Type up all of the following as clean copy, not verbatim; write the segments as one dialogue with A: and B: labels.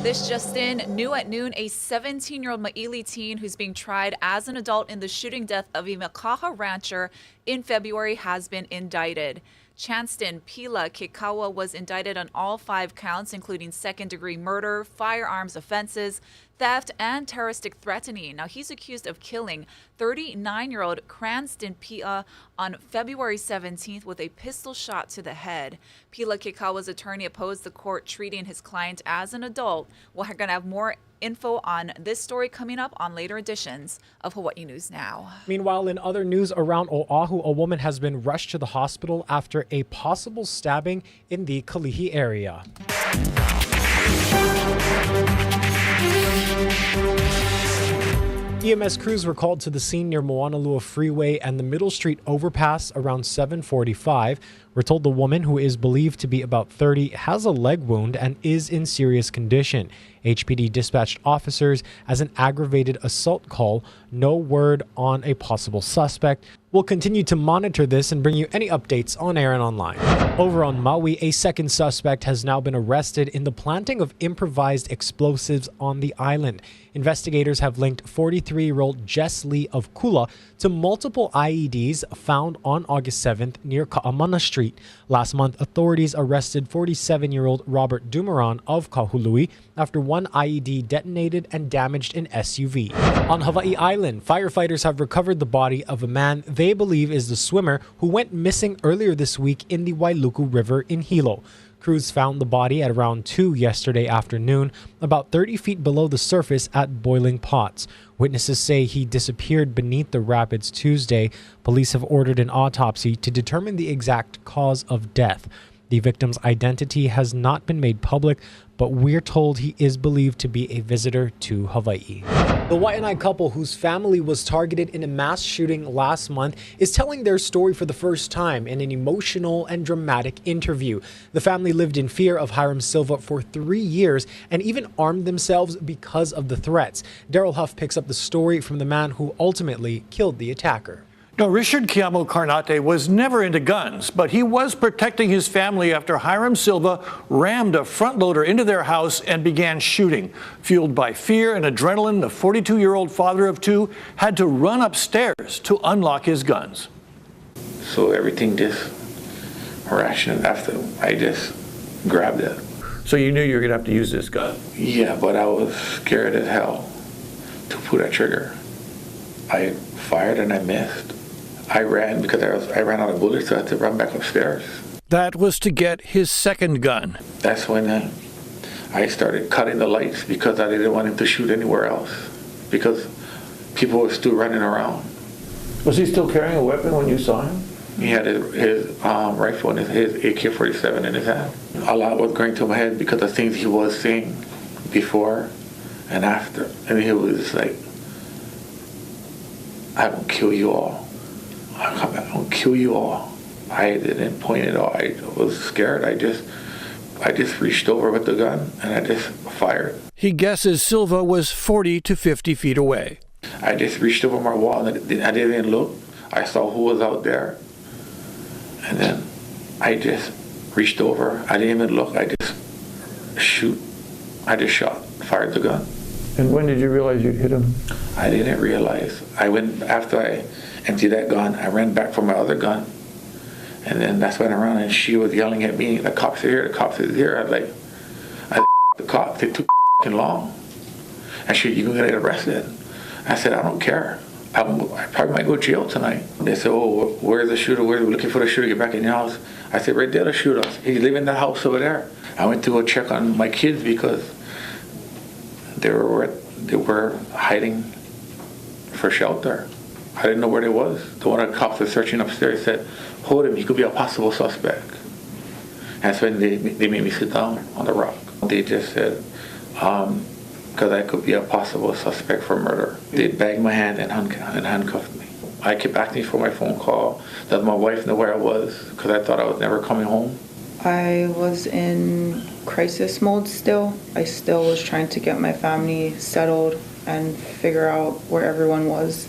A: This just in, new at noon, a 17-year-old Maili teen who's being tried as an adult in the shooting death of a Makaha rancher in February has been indicted. Chanston Pila Kikawa was indicted on all 5 counts, including second-degree murder, firearms offenses, theft, and terroristic threatening. Now, he's accused of killing 39-year-old Cranston Pila on February 17th with a pistol shot to the head. Pila Kikawa's attorney opposed the court treating his client as an adult. We're going to have more info on this story coming up on later editions of Hawaii News Now.
B: Meanwhile, in other news around Oahu, a woman has been rushed to the hospital after a possible stabbing in the Kalihi area. EMS crews were called to the scene near Moanalua Freeway and the Middle Street overpass around 7:45. We're told the woman, who is believed to be about 30, has a leg wound and is in serious condition. HPD dispatched officers as an aggravated assault call. No word on a possible suspect. We'll continue to monitor this and bring you any updates on air and online. Over on Maui, a second suspect has now been arrested in the planting of improvised explosives on the island. Investigators have linked 43-year-old Jess Lee of Kula to multiple IEDs found on August 7th near Ka'amana Street. Last month, authorities arrested 47-year-old Robert Dumaron of Kahului after one IED detonated and damaged an SUV. On Hawaii Island, firefighters have recovered the body of a man they believe is the swimmer who went missing earlier this week in the Wailuku River in Hilo. Crews found the body at around 2 yesterday afternoon, about 30 feet below the surface at Boiling Pots. Witnesses say he disappeared beneath the rapids Tuesday. Police have ordered an autopsy to determine the exact cause of death. The victim's identity has not been made public, but we're told he is believed to be a visitor to Hawaii. The Waianae couple, whose family was targeted in a mass shooting last month, is telling their story for the first time in an emotional and dramatic interview. The family lived in fear of Hiram Silva for 3 years and even armed themselves because of the threats. Daryl Huff picks up the story from the man who ultimately killed the attacker.
C: No, Richard Kiamo Carnate was never into guns, but he was protecting his family after Hiram Silva rammed a front loader into their house and began shooting. Fueled by fear and adrenaline, the 42-year-old father of 2 had to run upstairs to unlock his guns.
D: So everything just rationed after I just grabbed it.
C: So you knew you were going to have to use this gun?
D: Yeah, but I was scared as hell to pull that trigger. I fired and I missed. I ran because I ran out of bullets, so I had to run back upstairs.
C: That was to get his second gun.
D: That's when I started cutting the lights because I didn't want him to shoot anywhere else because people were still running around.
C: Was he still carrying a weapon when you saw him?
D: He had his rifle and his AK-47 in his hand. A lot was going to my head because of things he was saying before and after. And he was like, I will kill you all. I will kill you all. I didn't point it all. I was scared. I just reached over with the gun and I just fired.
C: He guesses Silva was 40 to 50 feet away.
D: I just reached over my wall and I didn't even look. I saw who was out there. And then I just reached over. I didn't even look. I just shoot. I just shot, fired the gun.
C: And when did you realize you'd hit him?
D: I didn't realize. I went, after I emptied that gun, I ran back for my other gun. And then that's when I ran and she was yelling at me, the cops are here, the cops are here. I was like, the cops, they took long. And she, you're gonna get arrested. I said, I don't care. I probably might go to jail tonight. They said, oh, where's the shooter? We're looking for the shooter, get back in your house. I said, right there, the shooter. He's living in the house over there. I went to go check on my kids because they were hiding for shelter. I didn't know where they was. The one of the cops was searching upstairs said, hold him, he could be a possible suspect. That's when they made me sit down on the rock. They just said, because I could be a possible suspect for murder. They bagged my hand and handcuffed me. I kept asking for my phone call, that my wife knew where I was, because I thought I was never coming home.
E: I was in crisis mode still. I still was trying to get my family settled and figure out where everyone was.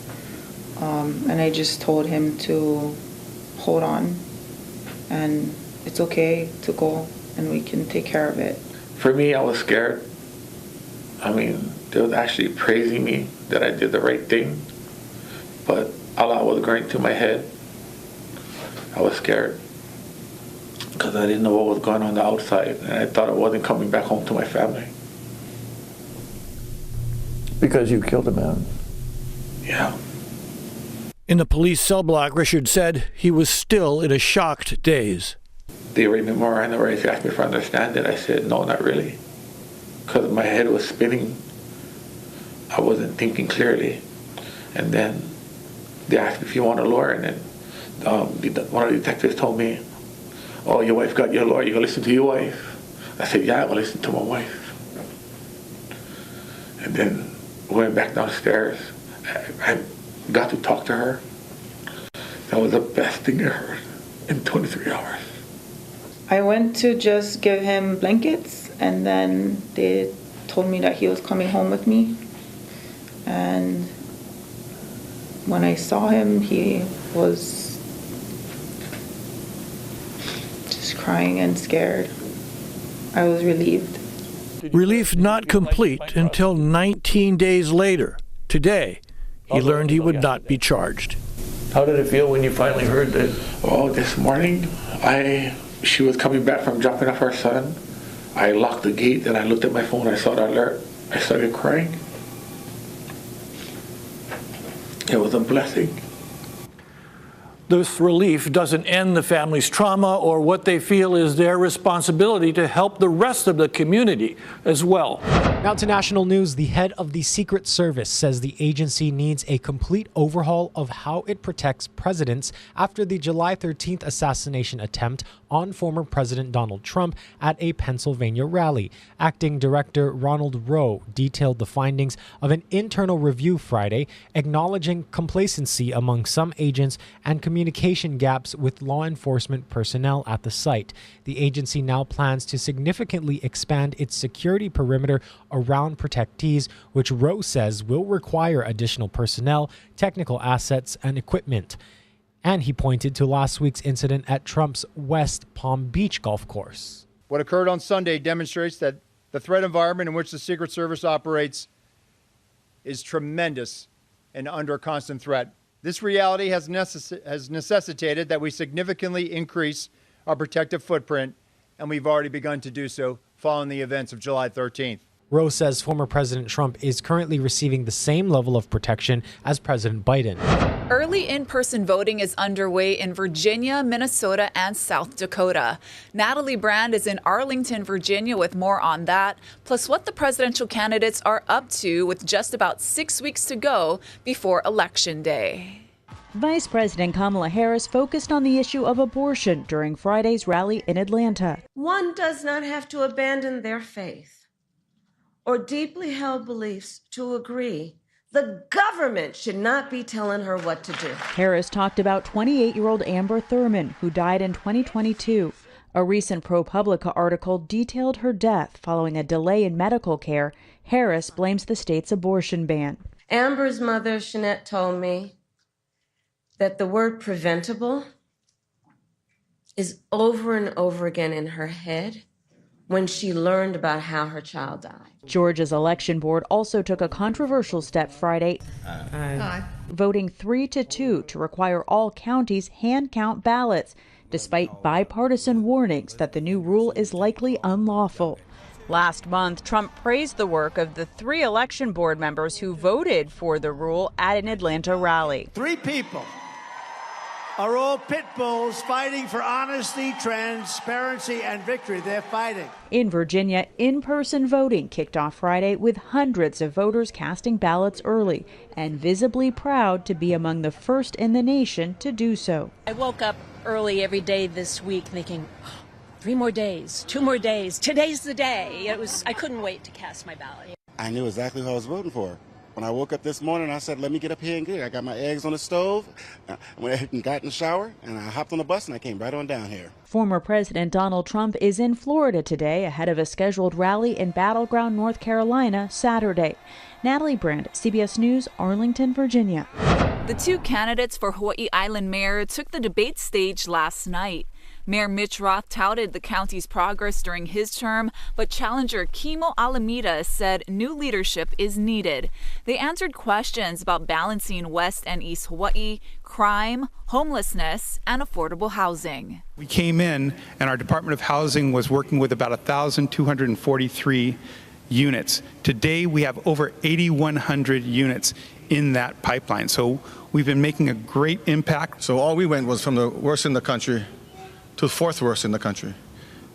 E: And I just told him to hold on and it's okay to go and we can take care of it.
D: For me, I was scared I mean, they was actually praising me that I did the right thing, but a lot was going through my head. I was scared because I didn't know what was going on the outside, and I thought I wasn't coming back home to my family.
C: Because you killed a man.
D: Yeah.
C: In the police cell block, Richard said he was still in a shocked daze.
D: They read me more and they asked me if I understand it. I said, no, not really. Because my head was spinning. I wasn't thinking clearly. And then they asked me if you want a lawyer, and then one of the detectives told me, oh, your wife got your lawyer, you gonna listen to your wife? I said, yeah, I'm gonna listen to my wife. And then went back downstairs. I got to talk to her. That was the best thing I heard in 23 hours.
E: I went to just give him blankets, and then they told me that he was coming home with me. And when I saw him, he was just crying and scared. I was relieved.
C: Relief not complete until 19 days later. Today, he learned he would not be charged. How did it feel when you finally heard that?
D: Oh, this morning, she was coming back from dropping off her son. I locked the gate, and I looked at my phone, I saw the alert. I started crying. It was a blessing.
C: This relief doesn't end the family's trauma or what they feel is their responsibility to help the rest of the community as well.
B: Now to national news. The head of the Secret Service says the agency needs a complete overhaul of how it protects presidents after the July 13th assassination attempt on former President Donald Trump at a Pennsylvania rally. Acting Director Ronald Rowe detailed the findings of an internal review Friday, acknowledging complacency among some agents and communication gaps with law enforcement personnel at the site. The agency now plans to significantly expand its security perimeter around protectees, which Rowe says will require additional personnel, technical assets, and equipment. And he pointed to last week's incident at Trump's West Palm Beach golf course.
F: What occurred on Sunday demonstrates that the threat environment in which the Secret Service operates is tremendous and under constant threat. This reality has necessitated that we significantly increase our protective footprint, and we've already begun to do so following the events of July 13th.
B: Rowe says former President Trump is currently receiving the same level of protection as President Biden.
A: Early in-person voting is underway in Virginia, Minnesota, and South Dakota. Natalie Brand is in Arlington, Virginia, with more on that, plus what the presidential candidates are up to with just about 6 weeks to go before Election Day.
G: Vice President Kamala Harris focused on the issue of abortion during Friday's rally in Atlanta.
H: One does not have to abandon their faith or deeply held beliefs to agree. The government should not be telling her what to do.
G: Harris talked about 28-year-old Amber Thurman, who died in 2022. A recent ProPublica article detailed her death following a delay in medical care. Harris blames the state's abortion ban.
H: Amber's mother, Shanette, told me that the word preventable is over and over again in her head when she learned about how her child died.
G: Georgia's election board also took a controversial step Friday, voting 3-2 to require all counties hand count ballots, despite bipartisan warnings that the new rule is likely unlawful. Last month, Trump praised the work of the 3 election board members who voted for the rule at an Atlanta rally.
I: 3 people are all pit bulls fighting for honesty, transparency, and victory. They're fighting.
G: In Virginia, in-person voting kicked off Friday with hundreds of voters casting ballots early and visibly proud to be among the first in the nation to do so.
J: I woke up early every day this week thinking, 3 more days, 2 more days, today's the day. I couldn't wait to cast my ballot.
K: I knew exactly who I was voting for. When I woke up this morning, I said, let me get up here and get it. I got my eggs on the stove, I went ahead and got in the shower, and I hopped on the bus and I came right on down here.
G: Former President Donald Trump is in Florida today ahead of a scheduled rally in Battleground, North Carolina, Saturday. Natalie Brand, CBS News, Arlington, Virginia.
A: The 2 candidates for Hawaii Island mayor took the debate stage last night. Mayor Mitch Roth touted the county's progress during his term, but challenger Kimo Alameda said new leadership is needed. They answered questions about balancing West and East Hawaii, crime, homelessness, and affordable housing.
L: We came in and our Department of Housing was working with about 1,243 units. Today we have over 8,100 units in that pipeline. So we've been making a great impact.
M: So all we went was from the worst in the country to the fourth worst in the country.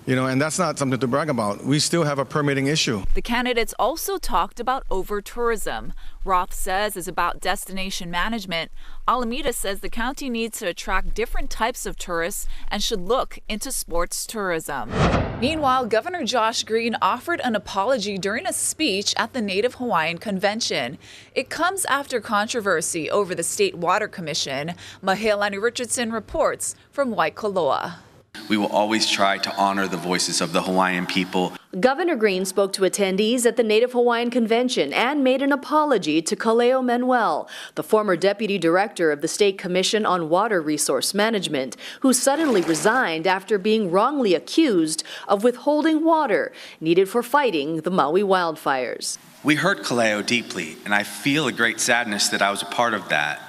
M: And that's not something to brag about. We still have a permitting issue.
A: The candidates also talked about over-tourism. Roth says it's about destination management. Alameda says the county needs to attract different types of tourists and should look into sports tourism. Meanwhile, Governor Josh Green offered an apology during a speech at the Native Hawaiian Convention. It comes after controversy over the State Water Commission. Maili Richardson reports from Waikoloa.
N: We will always try to honor the voices of the Hawaiian people.
O: Governor Green spoke to attendees at the Native Hawaiian Convention and made an apology to Kaleo Manuel, the former deputy director of the State Commission on Water Resource Management, who suddenly resigned after being wrongly accused of withholding water needed for fighting the Maui wildfires.
N: We hurt Kaleo deeply, and I feel a great sadness that I was a part of that.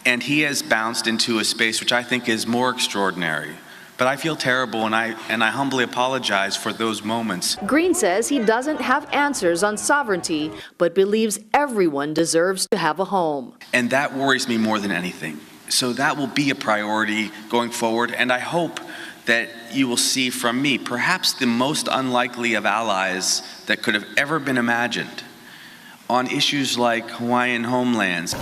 N: And he has bounced into a space which I think is more extraordinary. But I feel terrible, and I humbly apologize for those moments.
O: Green says he doesn't have answers on sovereignty, but believes everyone deserves to have a home.
N: And that worries me more than anything. So that will be a priority going forward, and I hope that you will see from me perhaps the most unlikely of allies that could have ever been imagined on issues like Hawaiian homelands.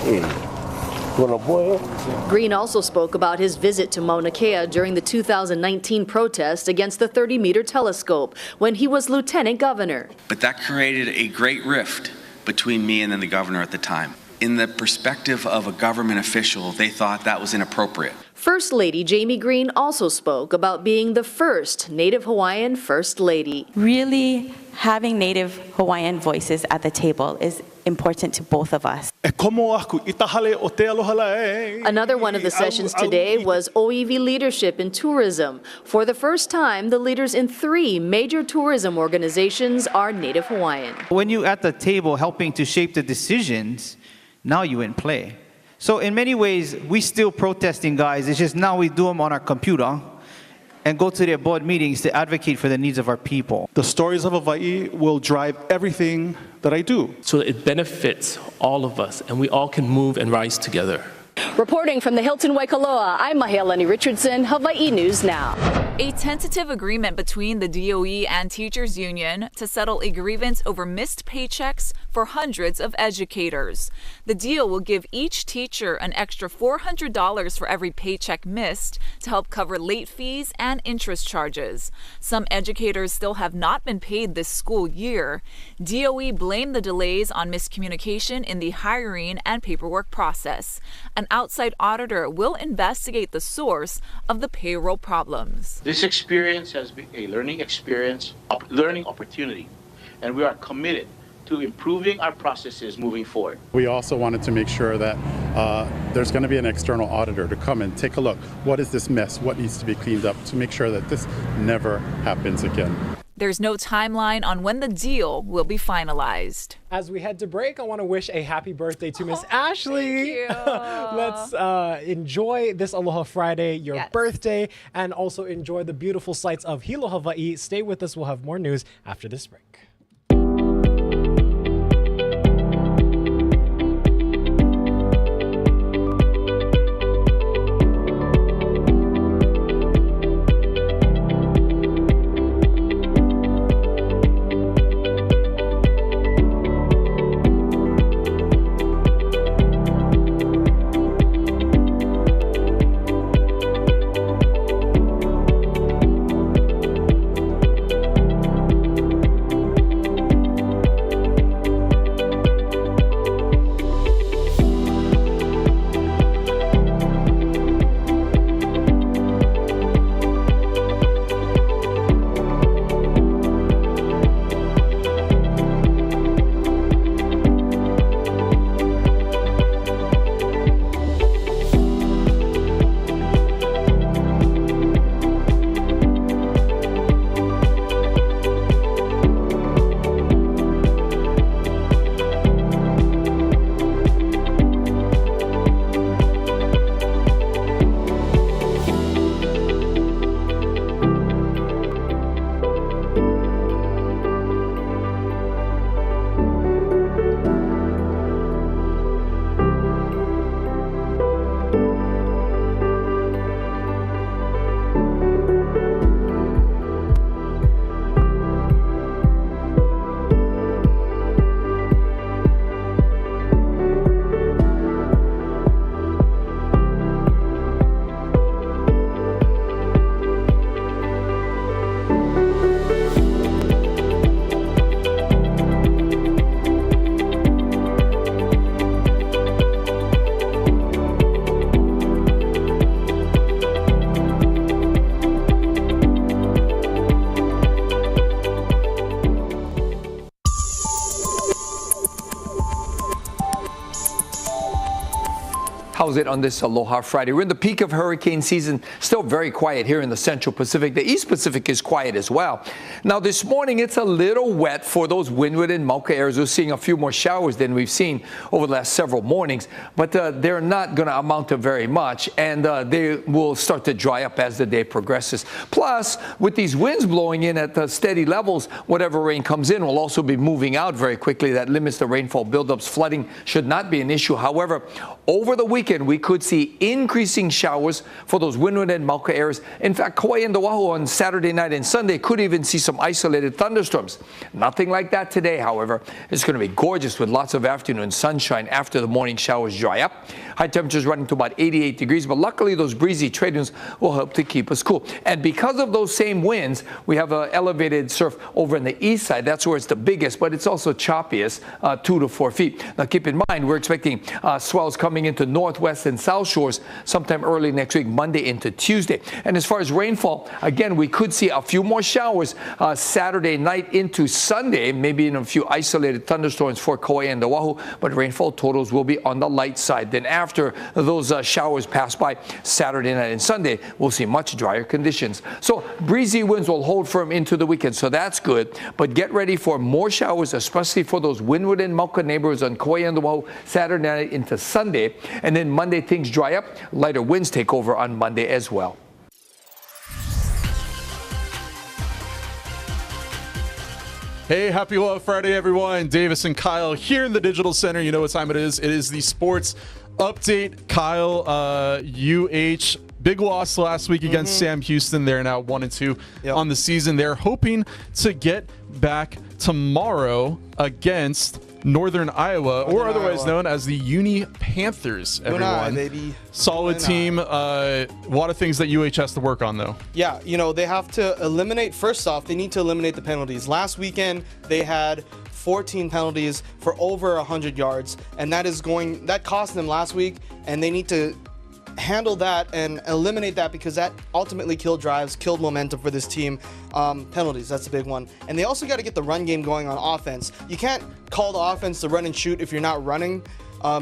O: Green also spoke about his visit to Mauna Kea during the 2019 protest against the 30-meter telescope when he was lieutenant governor.
N: But that created a great rift between me and then the governor at the time. In the perspective of a government official, they thought that was inappropriate.
O: First Lady Jamie Green also spoke about being the first Native Hawaiian First Lady.
P: Really having Native Hawaiian voices at the table is important to both of us.
O: Another one of the sessions today was OEV leadership in tourism. For the first time, the leaders in 3 major tourism organizations are Native Hawaiian.
Q: When you're at the table helping to shape the decisions, now you're in play. So in many ways, we still protesting, guys. It's just now we do them on our computer and go to their board meetings to advocate for the needs of our people.
R: The stories of Hawaii will drive everything that I do.
S: So it benefits all of us, and we all can move and rise together.
O: Reporting from the Hilton Waikoloa, I'm Maili Richardson, Hawaii News Now.
A: A tentative agreement between the DOE and teachers union to settle a grievance over missed paychecks for hundreds of educators. The deal will give each teacher an extra $400 for every paycheck missed to help cover late fees and interest charges. Some educators still have not been paid this school year. DOE blamed the delays on miscommunication in the hiring and paperwork process. An outside auditor will investigate the source of the payroll problems.
T: This experience has been a learning experience, learning opportunity, and we are committed to improving our processes moving forward.
R: We also wanted to make sure that there's going to be an external auditor to come and take a look. What is this mess? What needs to be cleaned up to make sure that this never happens again?
A: There's no timeline on when the deal will be finalized.
B: As we head to break, I want to wish a happy birthday to Miss Ashley.
A: Thank you.
B: Let's enjoy this Aloha Friday, your birthday, and also enjoy the beautiful sights of Hilo, Hawaii. Stay with us. We'll have more news after this break.
U: How's it on this Aloha Friday? We're in the peak of hurricane season, still very quiet here in the Central Pacific. The East Pacific is quiet as well. Now this morning it's a little wet for those windward and Mauka areas. We're seeing a few more showers than we've seen over the last several mornings, but they're not going to amount to very much, and they will start to dry up as the day progresses. Plus, with these winds blowing in at steady levels, whatever rain comes in will also be moving out very quickly. That limits the rainfall buildups. Flooding should not be an issue. However, over the weekend, we could see increasing showers for those windward and Mauka areas. In fact, Kauai and Oahu on Saturday night and Sunday could even see some isolated thunderstorms. Nothing like that today, however. It's going to be gorgeous with lots of afternoon sunshine after the morning showers dry up. High temperatures running to about 88 degrees, but luckily those breezy trade winds will help to keep us cool. And because of those same winds, we have elevated surf over in the east side. That's where it's the biggest, but it's also choppiest, 2 to 4 feet. Now keep in mind, we're expecting swells coming into northwest and south shores sometime early next week, Monday into Tuesday. And as far as rainfall, again, we could see a few more showers Saturday night into Sunday, maybe in a few isolated thunderstorms for Kauai and Oahu, but rainfall totals will be on the light side. Then after those showers pass by Saturday night and Sunday, we'll see much drier conditions. So breezy winds will hold firm into the weekend, so that's good. But get ready for more showers, especially for those windward and Mauka neighborhoods on Kauai and Oahu Saturday night into Sunday. And then Monday, things dry up. Lighter winds take over on Monday as well.
V: Hey, happy Aloha Friday, everyone. Davis and Kyle here in the Digital Center. You know what time it is. It is the sports update. Kyle, UH, big loss last week against Sam Houston. They're now 1-2 on the season. They're hoping to get back tomorrow against Northern Iowa, or otherwise known as the Uni Panthers, everyone.
W: Baby.
V: Solid team. A lot of things that UH has to work on, though.
W: Yeah, you know, they have to eliminate, first off, they need to eliminate the penalties. Last weekend, they had 14 penalties for over 100 yards, and that cost them last week, and they need to handle that and eliminate that because that ultimately killed drives, killed momentum for this team. Penalties, that's a big one. And they also got to get the run game going on offense. You can't call the offense to run and shoot if you're not running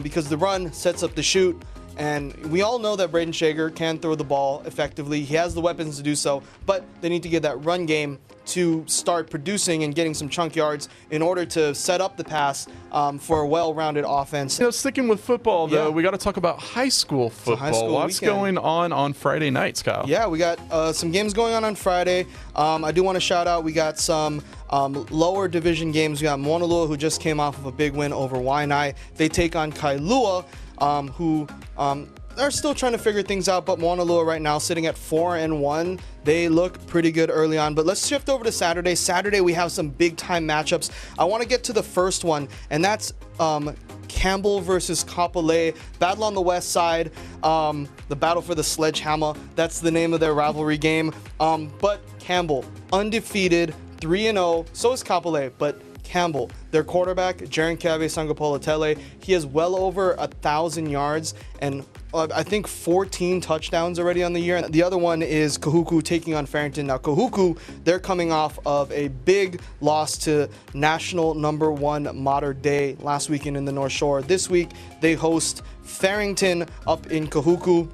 W: because the run sets up the shoot. And we all know that Braden Shager can throw the ball effectively. He has the weapons to do so, but they need to get that run game to start producing and getting some chunk yards in order to set up the pass for a well-rounded offense.
V: You know, sticking with football, though, we got to talk about high school football. What's going on Friday nights, Kyle?
W: Yeah, we got some games going on Friday. I do want to shout out, we got some lower division games. We got Maunalua, who just came off of a big win over Waianae. They take on Kailua, who they're still trying to figure things out, but Maunalua right now sitting at 4-1. They look pretty good early on, but let's shift over to Saturday. Saturday, we have some big-time matchups. I want to get to the first one, and that's Campbell versus Kapolei. Battle on the west side, the battle for the sledgehammer. That's the name of their rivalry game. But Campbell, undefeated, 3-0. So is Kapolei, but Campbell, their quarterback, Jaren Kave Sangapolatele, he has well over 1,000 yards and I think 14 touchdowns already on the year. And the other one is Kahuku taking on Farrington. Now, Kahuku, they're coming off of a big loss to national #1 Mater Dei last weekend in the North Shore. This week, they host Farrington up in Kahuku.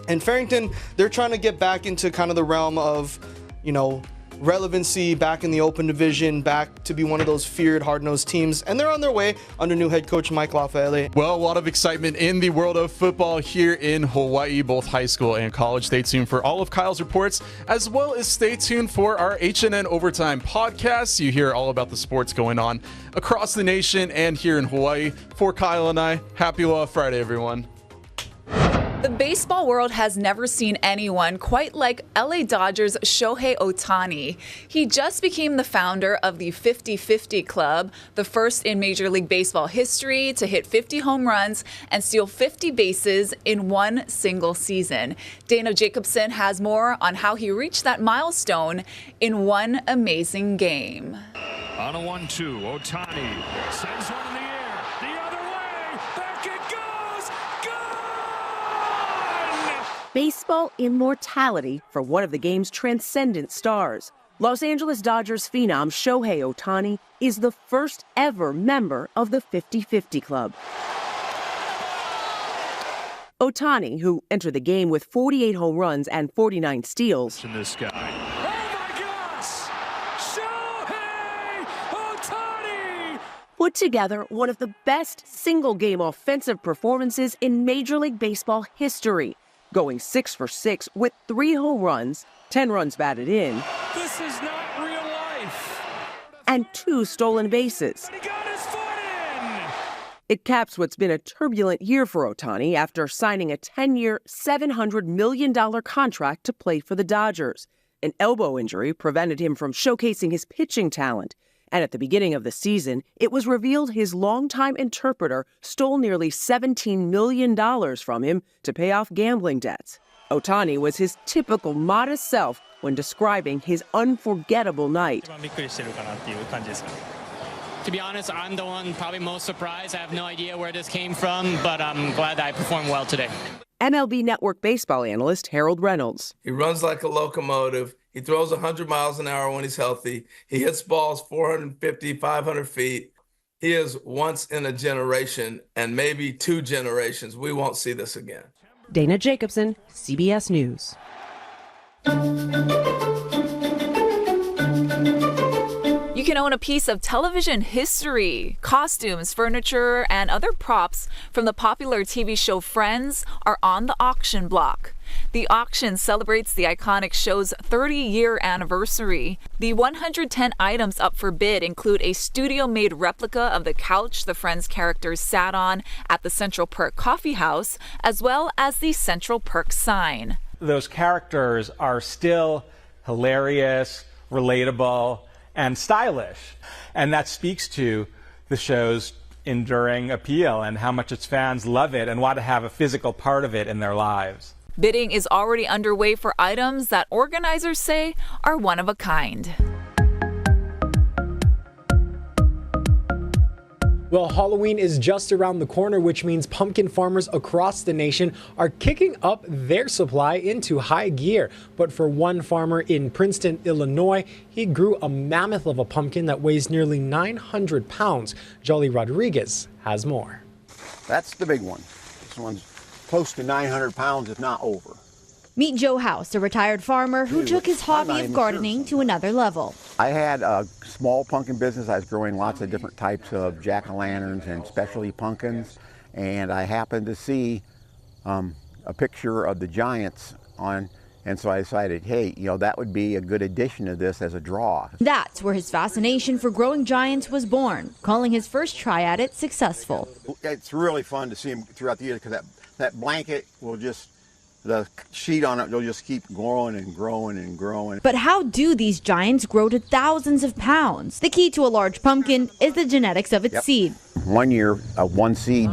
W: And Farrington, they're trying to get back into kind of the realm of, you know, relevancy, back in the open division, back to be one of those feared hard-nosed teams, and they're on their way under new head coach Mike Lafayette.
V: Well, a lot of excitement in the world of football here in Hawaii, both high school and college. Stay tuned for all of Kyle's reports, as well as stay tuned for our HNN Overtime podcast. You hear all about the sports going on across the nation and here in Hawaii. For Kyle and I, happy Aloha Friday, everyone.
A: The baseball world has never seen anyone quite like LA Dodgers' Shohei Ohtani. He just became the founder of the 50-50 Club, the first in Major League Baseball history to hit 50 home runs and steal 50 bases in one single season. Dana Jacobson has more on how he reached that milestone in one amazing game.
X: On a 1-2, Ohtani sends one in the air, the other way, back it goes,
Y: Baseball immortality for one of the game's transcendent stars. Los Angeles Dodgers phenom Shohei Ohtani is the first ever member of the 50-50 Club. Ohtani, who entered the game with 48 home runs and 49 steals,
X: In this guy. Oh my gosh! Shohei Ohtani!
Y: put together one of the best single-game offensive performances in Major League Baseball history, going 6 for 6 with 3 home runs, 10 runs batted in,
X: This is not real life.
Y: and 2 stolen bases.
X: He got his foot in.
Y: It caps what's been a turbulent year for Ohtani after signing a 10-year, $700 million contract to play for the Dodgers. An elbow injury prevented him from showcasing his pitching talent. And at the beginning of the season, it was revealed his longtime interpreter stole nearly $17 million from him to pay off gambling debts. Ohtani was his typical modest self when describing his unforgettable night.
C: To be honest, I'm the one probably most surprised. I have no idea where this came from, but I'm glad that I performed well today.
Y: MLB Network baseball analyst Harold Reynolds.
D: He runs like a locomotive. He throws 100 miles an hour when he's healthy. He hits balls 450, 500 feet. He is once in a generation, and maybe 2 generations. We won't see this again.
Y: Dana Jacobson, CBS News.
A: You can own a piece of television history. Costumes, furniture, and other props from the popular TV show Friends are on the auction block. The auction celebrates the iconic show's 30-year anniversary. The 110 items up for bid include a studio-made replica of the couch the Friends characters sat on at the Central Perk Coffee House, as well as the Central Perk sign.
E: Those characters are still hilarious, relatable, and stylish. And that speaks to the show's enduring appeal and how much its fans love it and want to have a physical part of it in their lives.
A: Bidding is already underway for items that organizers say are one of a kind.
B: Well, Halloween is just around the corner, which means pumpkin farmers across the nation are kicking up their supply into high gear. But for one farmer in Princeton, Illinois, he grew a mammoth of a pumpkin that weighs nearly 900 pounds. Jolly Rodriguez has more.
F: That's the big one. This one's close to 900 pounds, if not over.
H: Meet Joe House, a retired farmer who took his hobby of gardening to another level.
F: I had a small pumpkin business. I was growing lots of different types of jack-o'-lanterns and specialty pumpkins, and I happened to see a picture of the giants on, and so I decided, hey, that would be a good addition to this as a draw.
H: That's where his fascination for growing giants was born, calling his first try at it successful.
F: It's really fun to see them throughout the year because that blanket will just, the sheet on it, they'll just keep growing and growing and growing.
H: But how do these giants grow to thousands of pounds? The key to a large pumpkin is the genetics of its seed.
F: One year, one seed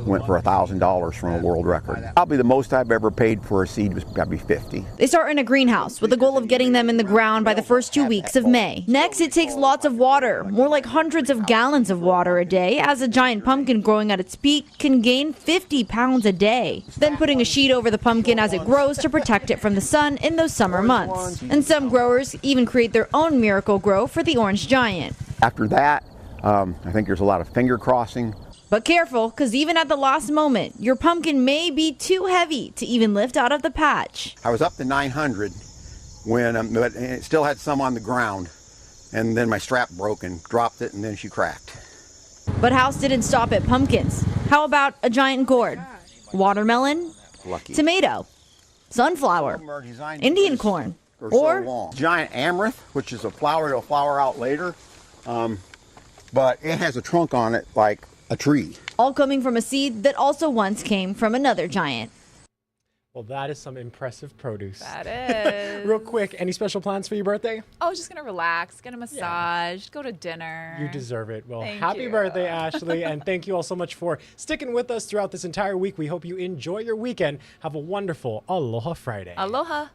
F: went for $1,000 from a world record. Probably the most I've ever paid for a seed was probably 50.
H: They start in a greenhouse with the goal of getting them in the ground by the first 2 weeks of May. Next, it takes lots of water, more like hundreds of gallons of water a day, as a giant pumpkin growing at its peak can gain 50 pounds a day. Then putting a sheet over the pumpkin as it grows to protect it from the sun in those summer months. And some growers even create their own miracle grow for the orange giant.
F: After that, I think there's a lot of finger crossing.
H: But careful, because even at the last moment, your pumpkin may be too heavy to even lift out of the patch.
F: I was up to 900 when but it still had some on the ground, and then my strap broke and dropped it, and then she cracked.
H: But House didn't stop at pumpkins. How about a giant gourd? Watermelon?
F: Lucky.
H: Tomato? Sunflower? Indian corn? Or
F: giant amaranth, which is a flower that'll flower out later. But it has a trunk on it like a tree.
H: all coming from a seed that also once came from another giant.
B: Well, that is some impressive produce.
A: That is.
B: Real quick, any special plans for your birthday?
A: I was just going to relax, get a massage, go to dinner.
B: You deserve it. Well,
A: Thank
B: happy
A: you.
B: birthday, Ashley. And thank you all so much for sticking with us throughout this entire week. We hope you enjoy your weekend. Have a wonderful Aloha Friday.
A: Aloha.